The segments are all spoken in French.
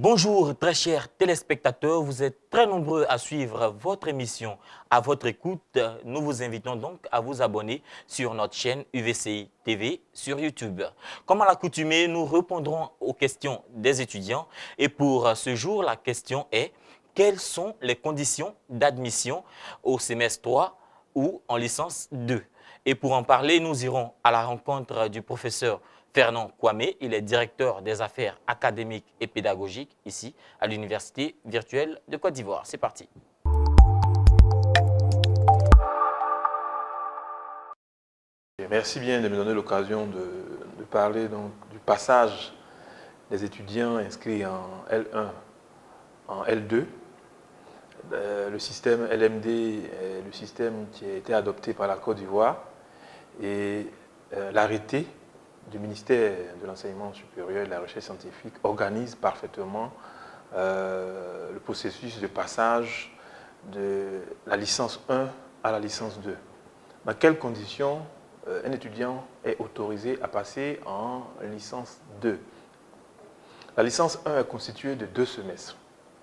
Bonjour très chers téléspectateurs, vous êtes très nombreux à suivre votre émission. À votre écoute, nous vous invitons donc à vous abonner sur notre chaîne UVCI TV sur YouTube. Comme à l'accoutumée, nous répondrons aux questions des étudiants et pour ce jour, la question est: quelles sont les conditions d'admission au semestre 3 ou en licence 2? Et pour en parler, nous irons à la rencontre du professeur Fernand Kwame. Il est directeur des affaires académiques et pédagogiques ici à l'Université virtuelle de Côte d'Ivoire. C'est parti. Merci bien de me donner l'occasion de parler donc, du passage des étudiants inscrits en L1, en L2. Le système LMD est le système qui a été adopté par la Côte d'Ivoire et l'arrêté du ministère de l'Enseignement supérieur et de la Recherche scientifique organise parfaitement le processus de passage de la licence 1 à la licence 2. Dans quelles conditions un étudiant est autorisé à passer en licence 2? La licence 1 est constituée de 2 semestres,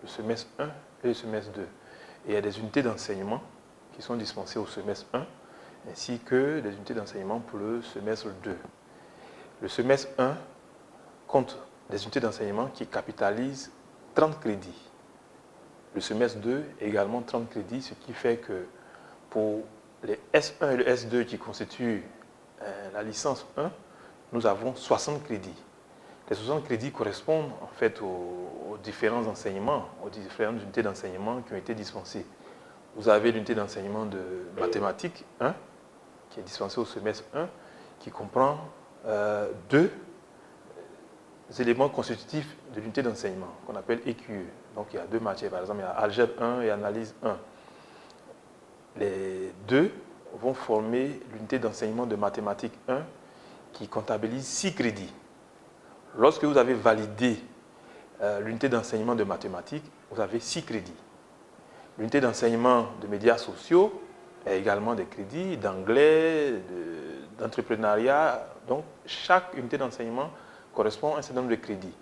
le semestre 1 et le semestre 2. Et il y a des unités d'enseignement qui sont dispensées au semestre 1, ainsi que des unités d'enseignement pour le semestre 2. Le semestre 1 compte des unités d'enseignement qui capitalisent 30 crédits. Le semestre 2 également 30 crédits, ce qui fait que pour les S1 et le S2 qui constituent la licence 1, nous avons 60 crédits. Les 60 crédits correspondent en fait aux différents enseignements, aux différentes unités d'enseignement qui ont été dispensées. Vous avez l'unité d'enseignement de mathématiques 1, qui est dispensée au semestre 1, qui comprend 2 éléments constitutifs de l'unité d'enseignement, qu'on appelle EQE. Donc il y a 2 matières, par exemple, il y a algèbre 1 et analyse 1. Les 2 vont former l'unité d'enseignement de mathématiques 1 qui comptabilise 6 crédits. Lorsque vous avez validé l'unité d'enseignement de mathématiques, vous avez 6 crédits. L'unité d'enseignement de médias sociaux a également des crédits, d'anglais, d'entrepreneuriat. Donc, chaque unité d'enseignement correspond à un certain nombre de crédits.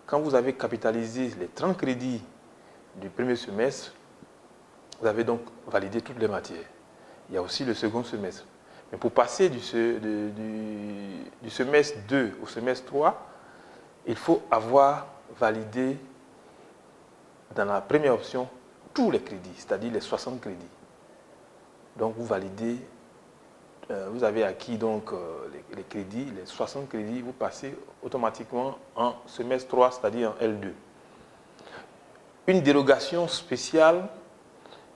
Quand vous avez capitalisé les 30 crédits du premier semestre, vous avez donc validé toutes les matières. Il y a aussi le second semestre. Mais pour passer du semestre 2 au semestre 3, il faut avoir validé dans la première option tous les crédits, c'est-à-dire les 60 crédits. Donc vous validez, vous avez acquis donc les crédits, les 60 crédits, vous passez automatiquement en semestre 3, c'est-à-dire en L2. Une dérogation spéciale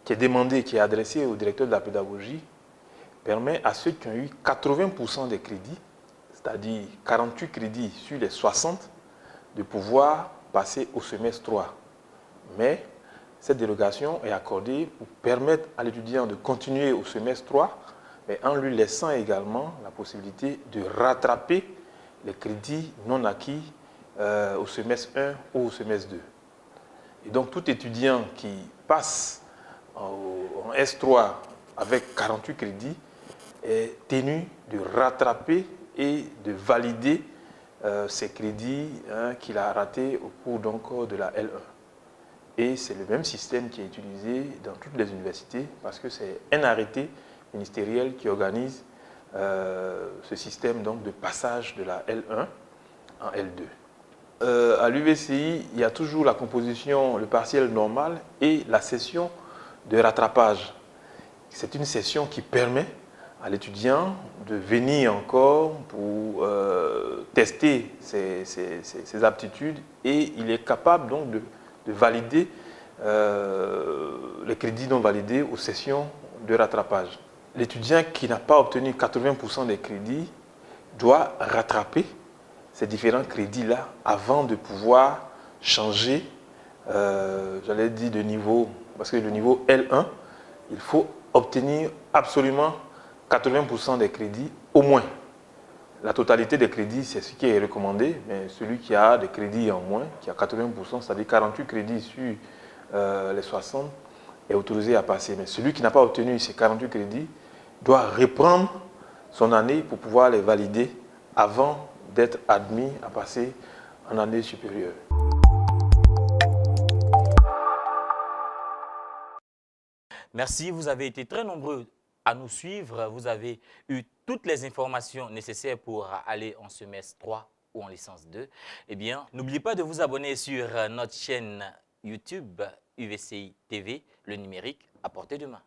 qui est demandée, qui est adressée au directeur de la pédagogie, permet à ceux qui ont eu 80% des crédits, c'est-à-dire 48 crédits sur les 60, de pouvoir passer au semestre 3. Mais cette dérogation est accordée pour permettre à l'étudiant de continuer au semestre 3, mais en lui laissant également la possibilité de rattraper les crédits non acquis au semestre 1 ou au semestre 2. Et donc tout étudiant qui passe en S3 avec 48 crédits est tenu de rattraper et de valider ces crédits qu'il a ratés au cours donc, de la L1. Et c'est le même système qui est utilisé dans toutes les universités parce que c'est un arrêté ministériel qui organise ce système donc, de passage de la L1 en L2. À l'UVCI, il y a toujours la composition, le partiel normal et la session de rattrapage. C'est une session qui permet à l'étudiant de venir encore pour tester ses aptitudes et il est capable donc de valider les crédits non validés aux sessions de rattrapage. L'étudiant qui n'a pas obtenu 80% des crédits doit rattraper ces différents crédits-là avant de pouvoir changer, j'allais dire, de niveau. Parce que le niveau L1, il faut obtenir absolument 80% des crédits au moins. La totalité des crédits, c'est ce qui est recommandé, mais celui qui a des crédits en moins, qui a 80%, c'est-à-dire 48 crédits sur les 60, est autorisé à passer. Mais celui qui n'a pas obtenu ces 48 crédits doit reprendre son année pour pouvoir les valider avant d'être admis à passer en année supérieure. Merci, vous avez été très nombreux à nous suivre. Vous avez eu toutes les informations nécessaires pour aller en semestre 3 ou en licence 2. Eh bien, n'oubliez pas de vous abonner sur notre chaîne YouTube UVCI TV, le numérique à portée de main.